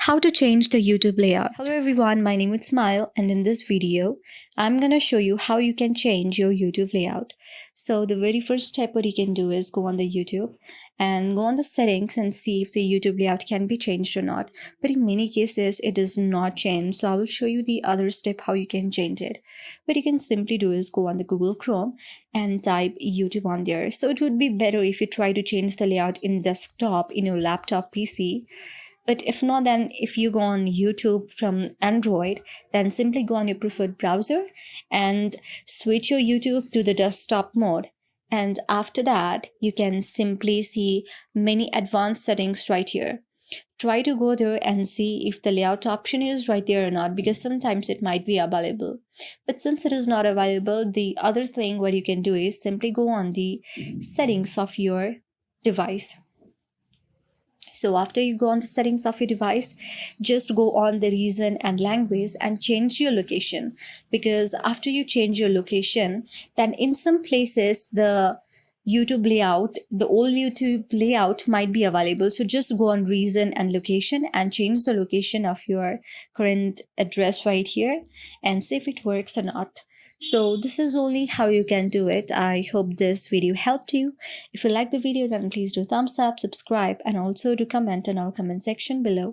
How to change the YouTube layout. Hello everyone, my name is Smile, and in this video I'm gonna show you how you can change your YouTube layout. So the very first step what you can do is go on the YouTube and go on the settings and see if the YouTube layout can be changed or not. But in many cases it is not changed, so I will show you the other step how you can change it. What you can simply do is go on the Google Chrome and type YouTube on there. So it would be better if you try to change the layout in desktop in your laptop PC. But if not, then if you go on YouTube from Android, then simply go on your preferred browser and switch your YouTube to the desktop mode. And after that, you can simply see many advanced settings right here. Try to go there and see if the layout option is right there or not, because sometimes it might be available. But since it is not available, the other thing what you can do is simply go on the settings of your device. So after you go on the settings of your device, just go on the region and language and change your location. Because after you change your location, then in some places the YouTube layout, the old YouTube layout might be available. So just go on region and location and change the location of your current address right here and see if it works or not. So this is only how you can do it. I hope this video helped you. If you like the video, then please do thumbs up, subscribe, and also do comment in our comment section below.